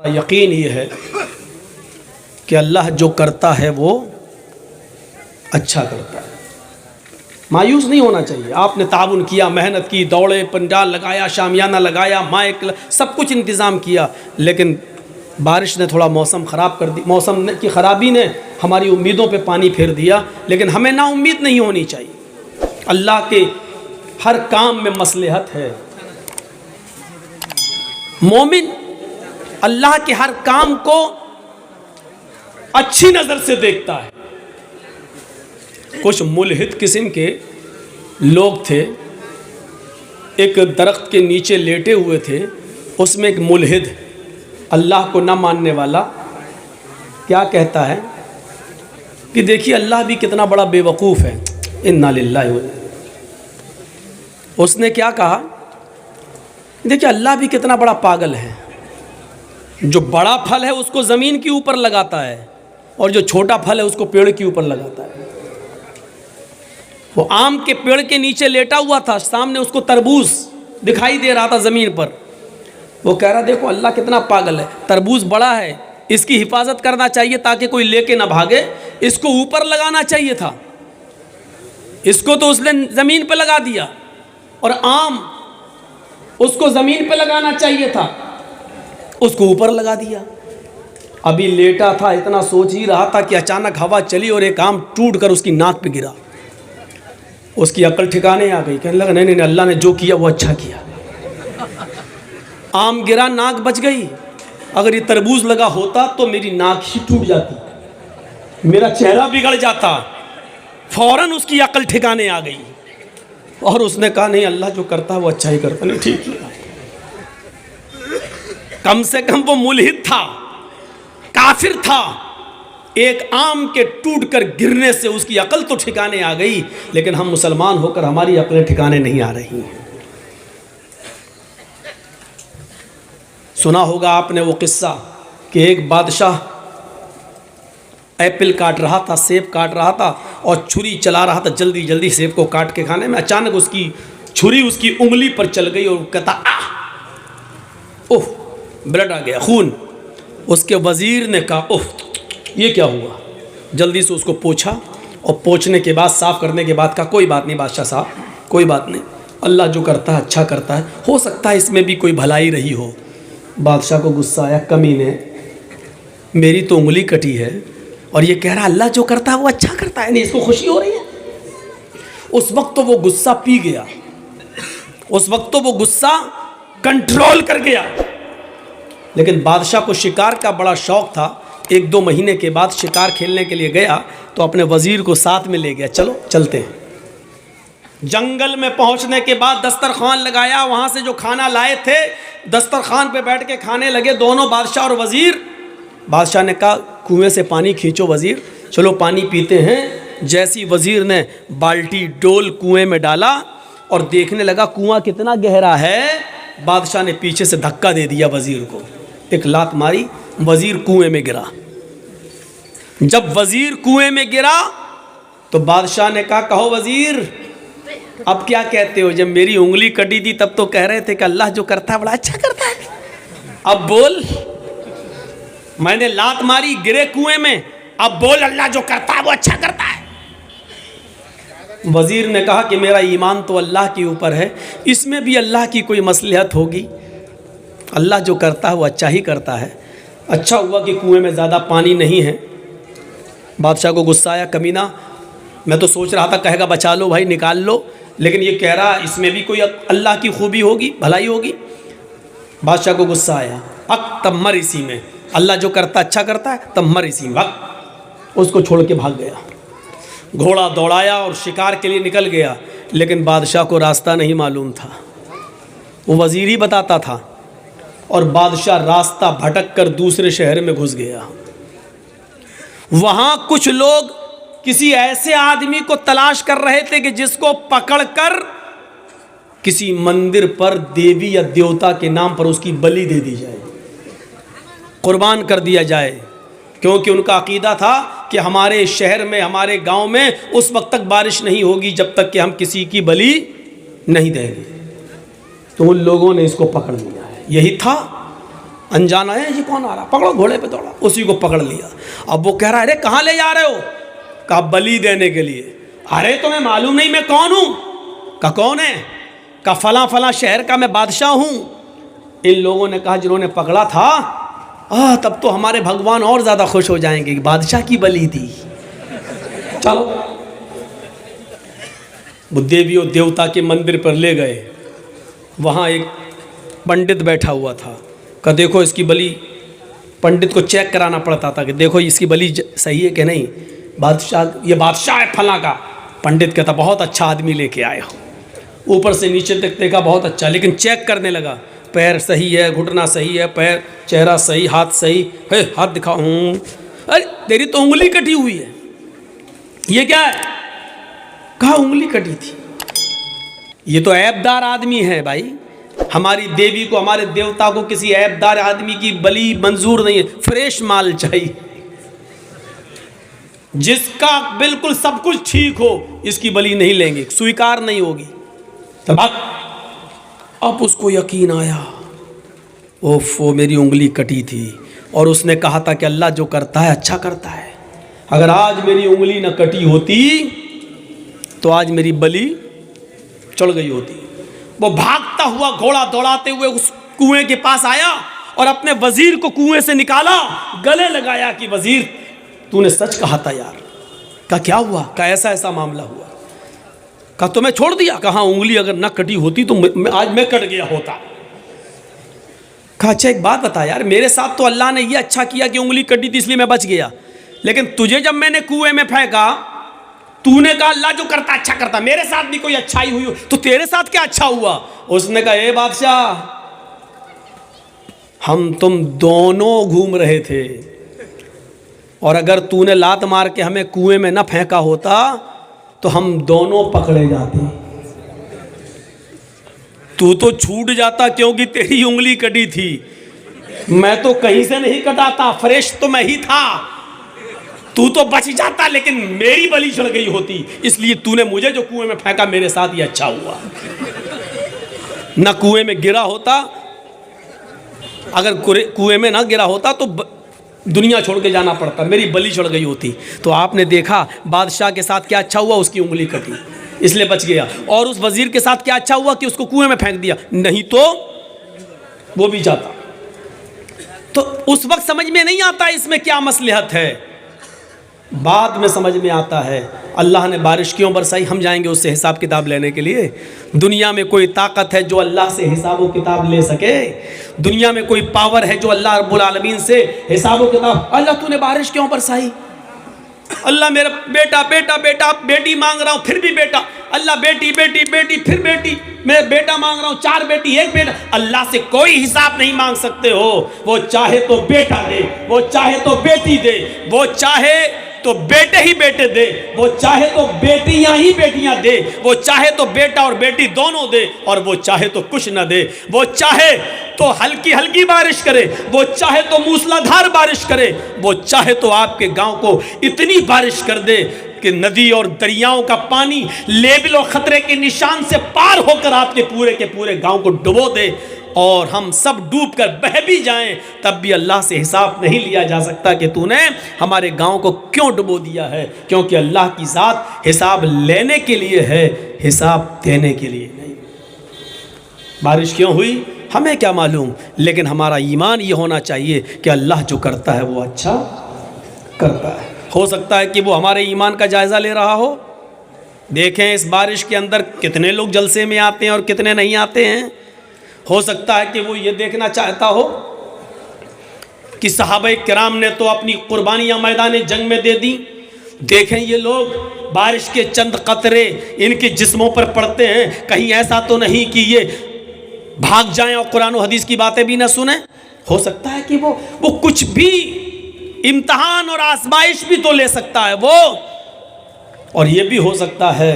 यकीन ये है कि अल्लाह जो करता है वो अच्छा करता है। मायूस नहीं होना चाहिए। आपने ताउन किया, मेहनत की, दौड़े, पंडाल लगाया, शामियाना लगाया, माइक, सब कुछ इंतज़ाम किया, लेकिन बारिश ने थोड़ा मौसम ख़राब कर दी। मौसम की ख़राबी ने हमारी उम्मीदों पे पानी फेर दिया। लेकिन हमें ना उम्मीद नहीं होनी चाहिए। अल्लाह के हर काम में मसलहत है। मोमिन अल्लाह के हर काम को अच्छी नज़र से देखता है। कुछ मुल्हिद किस्म के लोग थे, एक दरख्त के नीचे लेटे हुए थे। उसमें एक मुल्हिद, अल्लाह को ना मानने वाला, क्या कहता है कि देखिए अल्लाह भी कितना बड़ा बेवकूफ़ है। इन्ना लिल्लाहि व इन्ना। उसने क्या कहा, देखिए अल्लाह भी कितना बड़ा पागल है। जो बड़ा फल है उसको ज़मीन के ऊपर लगाता है और जो छोटा फल है उसको पेड़ के ऊपर लगाता है। वो आम के पेड़ के नीचे लेटा हुआ था, सामने उसको तरबूज दिखाई दे रहा था ज़मीन पर। वो कह रहा देखो अल्लाह कितना पागल है, तरबूज बड़ा है, इसकी हिफाजत करना चाहिए ताकि कोई लेके ना भागे, इसको ऊपर लगाना चाहिए था। इसको तो उसने ज़मीन पे लगा दिया, और आम उसको ज़मीन पे लगाना चाहिए था, उसको ऊपर लगा दिया। अभी लेटा था, इतना सोच ही रहा था कि अचानक हवा चली और एक आम टूट कर उसकी नाक पे गिरा। उसकी अकल ठिकाने आ गई, कहने लगा नहीं नहीं, अल्लाह ने जो किया वो अच्छा किया। आम गिरा, नाक बच गई। अगर ये तरबूज लगा होता तो मेरी नाक ही टूट जाती, मेरा चेहरा बिगड़ जाता। फौरन उसकी अकल ठिकाने आ गई और उसने कहा नहीं, अल्लाह जो करता है वो अच्छा ही करता। नहीं, ठीक किया। कम से कम वो मुल्हिद था, काफिर था। एक आम के टूटकर गिरने से उसकी अकल तो ठिकाने आ गई, लेकिन हम मुसलमान होकर हमारी अकलें ठिकाने नहीं आ रही हैं। सुना होगा आपने वो किस्सा कि एक बादशाह एप्पल काट रहा था, सेब काट रहा था और छुरी चला रहा था जल्दी जल्दी सेब को काट के खाने में। अचानक उसकी छुरी उसकी उंगली पर चल गई और कहता ओह, ब्लड आ गया, खून। उसके वज़ीर ने कहा ओह ये क्या हुआ। जल्दी से उसको पोंछा और पोंछने के बाद, साफ़ करने के बाद कहा कोई बात नहीं बादशाह साहब, कोई बात नहीं, अल्लाह जो करता है अच्छा करता है, हो सकता है इसमें भी कोई भलाई रही हो। बादशाह को गुस्सा आया, कमीने, मेरी तो उंगली कटी है और ये कह रहा अल्लाह जो करता है वो अच्छा करता है, नहीं इसको खुशी हो रही है। उस वक्त तो वो गुस्सा पी गया, उस वक्त तो वो गुस्सा कंट्रोल कर गया। लेकिन बादशाह को शिकार का बड़ा शौक़ था। 1-2 महीने के बाद शिकार खेलने के लिए गया तो अपने वज़ीर को साथ में ले गया, चलो चलते हैं। जंगल में पहुंचने के बाद दस्तरखान लगाया, वहाँ से जो खाना लाए थे दस्तरखान पे बैठ के खाने लगे दोनों, बादशाह और वज़ीर। बादशाह ने कहा कुएं से पानी खींचो वज़ीर, चलो पानी पीते हैं। जैसी वज़ीर ने बाल्टी डोल कुएं में डाला और देखने लगा कुआं कितना गहरा है, बादशाह ने पीछे से धक्का दे दिया वज़ीर को, एक लात मारी, वज़ीर कुएं में गिरा। जब वज़ीर कुएं में गिरा तो बादशाह ने कहा कहो वज़ीर अब क्या कहते हो, जब मेरी उंगली कटी थी तब तो कह रहे थे कि अल्लाह जो करता है बड़ा अच्छा करता है, अब बोल, मैंने लात मारी, गिरे कुएं में, अब बोल अल्लाह जो करता है वो अच्छा करता है। वज़ीर ने कहा कि मेरा ईमान तो अल्लाह के ऊपर है, इसमें भी अल्लाह की कोई मसलहत होगी, अल्लाह जो करता है वो अच्छा ही करता है। अच्छा हुआ कि कुएं में ज़्यादा पानी नहीं है। बादशाह को गुस्सा आया, कमीना, मैं तो सोच रहा था कहेगा बचा लो भाई, निकाल लो, लेकिन ये कह रहा इसमें भी कोई अल्लाह की खूबी होगी, भलाई होगी। बादशाह को गुस्सा आया, तब मर इसी में, अल्लाह जो करता अच्छा करता है, तब मर इसी में। भाग, उसको छोड़ के भाग गया। घोड़ा दौड़ाया और शिकार के लिए निकल गया, लेकिन बादशाह को रास्ता नहीं मालूम था, वो वज़ीर ही बताता था। और बादशाह रास्ता भटक कर दूसरे शहर में घुस गया। वहाँ कुछ लोग किसी ऐसे आदमी को तलाश कर रहे थे कि जिसको पकड़कर किसी मंदिर पर देवी या देवता के नाम पर उसकी बलि दे दी जाए, कुर्बान कर दिया जाए, क्योंकि उनका अकीदा था कि हमारे शहर में, हमारे गांव में उस वक्त तक बारिश नहीं होगी जब तक कि हम किसी की बलि नहीं देंगे। तो उन लोगों ने इसको पकड़ लिया है। यही था अनजाना है ये कौन आ रहा, पकड़ो, घोड़े पे दौड़ा, उसी को पकड़ लिया। अब वो कह रहा है अरे कहाँ ले जा रहे हो? कहा बलि देने के लिए। अरे तुम्हें मालूम नहीं मैं कौन हूँ? कहा कौन है? कहा फला फला शहर का मैं बादशाह हूँ। इन लोगों ने कहा जिन्होंने पकड़ा था तब तो हमारे भगवान और ज़्यादा खुश हो जाएंगे कि बादशाह की बलि दी। चलो वो देवी और देवता के मंदिर पर ले गए। वहाँ एक पंडित बैठा हुआ था। कहा देखो इसकी बलि, पंडित को चेक कराना पड़ता था कि देखो इसकी बलि सही है कि नहीं। बादशाह, ये बादशाह है फला का। पंडित कहता बहुत अच्छा आदमी लेके आए हो। ऊपर से नीचे तक देखा बहुत अच्छा, लेकिन चेक करने लगा, पैर सही है, घुटना सही है, पैर, चेहरा सही, हाथ सही है, हाथ दिखाओ। अरे तेरी तो उंगली कटी हुई है, ये क्या है? कहा उंगली कटी थी। ये तो ऐबदार आदमी है भाई, हमारी देवी को, हमारे देवता को किसी ऐबदार आदमी की बलि मंजूर नहीं है, फ्रेश माल चाहिए, जिसका बिल्कुल सब कुछ ठीक हो, इसकी बलि नहीं लेंगे, स्वीकार नहीं होगी। तब अब उसको यकीन आया, ओफो मेरी उंगली कटी थी और उसने कहा था कि अल्लाह जो करता है अच्छा करता है। अगर आज मेरी उंगली न कटी होती तो आज मेरी बलि चढ़ गई होती। वो भागता हुआ घोड़ा दौड़ाते हुए उस कुएं के पास आया और अपने वजीर को कुएं से निकाला, गले लगाया कि वजीर तूने सच कहा था यार। कहा क्या हुआ? कहा ऐसा ऐसा मामला हुआ। कहा तो मैं छोड़ दिया। कहा उंगली अगर न कटी होती तो आज मैं कट गया होता। कहा अच्छा एक बात बता यार, मेरे साथ तो अल्लाह ने ये अच्छा किया कि उंगली कटी थी इसलिए मैं बच गया, लेकिन तुझे जब मैंने कुएं में फेंका तूने कहा अल्लाह जो करता अच्छा करता, मेरे साथ भी कोई अच्छाई हुई हो तो तेरे साथ क्या अच्छा हुआ? उसने कहा ए बादशाह, हम तुम दोनों घूम रहे थे और अगर तूने लात मार के हमें कुएं में न फेंका होता तो हम दोनों पकड़े जाते। तू तो छूट जाता क्योंकि तेरी उंगली कटी थी, मैं तो कहीं से नहीं कटाता, फ्रेश तो मैं ही था। तू तो बच जाता लेकिन मेरी बलि चढ़ गई होती, इसलिए तूने मुझे जो कुएं में फेंका मेरे साथ ही अच्छा हुआ। न कुएं में गिरा होता, अगर कुएं में ना गिरा होता तो दुनिया छोड़ के जाना पड़ता, मेरी बलि चढ़ गई होती। तो आपने देखा बादशाह के साथ क्या अच्छा हुआ, उसकी उंगली कटी इसलिए बच गया। और उस वजीर के साथ क्या अच्छा हुआ कि उसको कुएं में फेंक दिया, नहीं तो वो भी जाता। तो उस वक्त समझ में नहीं आता इसमें क्या मसलहत है, बाद में समझ में आता है। अल्लाह ने बारिश क्यों बरसाई, हम जाएंगे उससे हिसाब किताब लेने के लिए। दुनिया में कोई ताकत है जो अल्लाह से हिसाब किताब ले सके? दुनिया में कोई पावर है जो अल्लाह रब्बुल आलमीन से हिसाब किताब? अल्लाह तूने बारिश क्यों बरसाई? अल्लाह मेरा बेटा बेटा बेटा, बेटी मांग रहा हूँ फिर भी बेटा। अल्लाह बेटी बेटी बेटी फिर बेटी, मैं बेटा मांग रहा हूँ, 4 बेटी 1 बेटा। अल्लाह से कोई हिसाब नहीं मांग सकते हो। वो चाहे तो बेटा दे, वो चाहे तो बेटी दे, वो चाहे तो बेटे ही बेटे दे, वो चाहे तो बेटियां ही बेटियां दे, वो चाहे तो बेटा और बेटी दोनों दे, और वो चाहे तो कुछ न दे। वो चाहे तो हल्की हल्की बारिश करे, वो चाहे तो मूसलाधार बारिश करे, वो चाहे तो आपके गांव को इतनी बारिश कर दे कि नदी और दरियाओं का पानी लेवल और खतरे के निशान से पार होकर आपके पूरे के पूरे गांव को डुबो दे और हम सब डूब कर बह भी जाएं, तब भी अल्लाह से हिसाब नहीं लिया जा सकता कि तूने हमारे गांव को क्यों डुबो दिया है। क्योंकि अल्लाह की ज़ात हिसाब लेने के लिए है, हिसाब देने के लिए नहीं। बारिश क्यों हुई हमें क्या मालूम, लेकिन हमारा ईमान ये होना चाहिए कि अल्लाह जो करता है वो अच्छा करता है। हो सकता है कि वो हमारे ईमान का जायज़ा ले रहा हो। देखें इस बारिश के अंदर कितने लोग जलसे में आते हैं और कितने नहीं आते हैं। हो सकता है कि वो ये देखना चाहता हो कि सहाबा किराम ने तो अपनी कुर्बानियाँ मैदान जंग में दे दी। देखें ये लोग बारिश के चंद कतरे इनके जिस्मों पर पड़ते हैं, कहीं ऐसा तो नहीं कि ये भाग जाएं और कुरान और हदीस की बातें भी ना सुने। हो सकता है कि वो कुछ भी इम्तहान और आजमाइश भी तो ले सकता है वो। और ये भी हो सकता है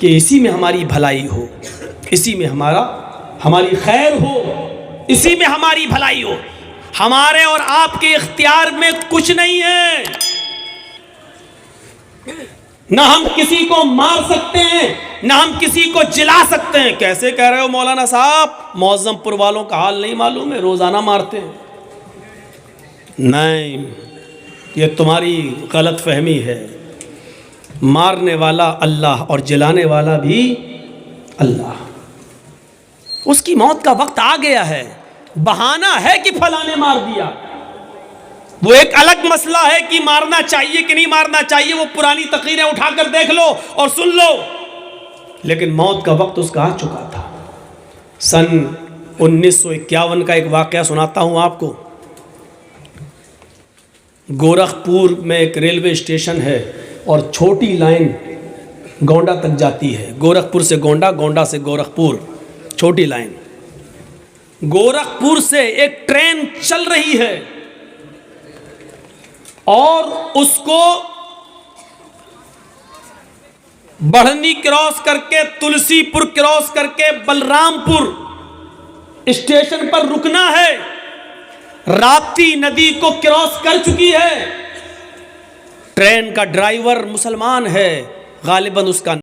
कि इसी में हमारी भलाई हो, इसी में हमारी खैर हो, इसी में हमारी भलाई हो। हमारे और आपके इख्तियार में कुछ नहीं है। ना हम किसी को मार सकते हैं, ना हम किसी को जिला सकते हैं। कैसे कह रहे हो मौलाना साहब, मौज़मपुर वालों का हाल नहीं मालूम है, रोजाना मारते हैं। नहीं, ये तुम्हारी गलत फहमी है। मारने वाला अल्लाह और जलाने वाला भी अल्लाह। उसकी मौत का वक्त आ गया है, बहाना है कि फलाने मार दिया। वो एक अलग मसला है कि मारना चाहिए कि नहीं मारना चाहिए, वो पुरानी तकरीरें उठाकर देख लो और सुन लो, लेकिन मौत का वक्त उसका आ चुका था। सन 1951 का एक वाकया सुनाता हूं आपको। गोरखपुर में एक रेलवे स्टेशन है और छोटी लाइन गोंडा तक जाती है। गोरखपुर से गोंडा, गोंडा से गोरखपुर, छोटी लाइन। गोरखपुर से एक ट्रेन चल रही है और उसको बढ़नी क्रॉस करके, तुलसीपुर क्रॉस करके बलरामपुर स्टेशन पर रुकना है। राप्ती नदी को क्रॉस कर चुकी है। ट्रेन का ड्राइवर मुसलमान है, गालिबन उसका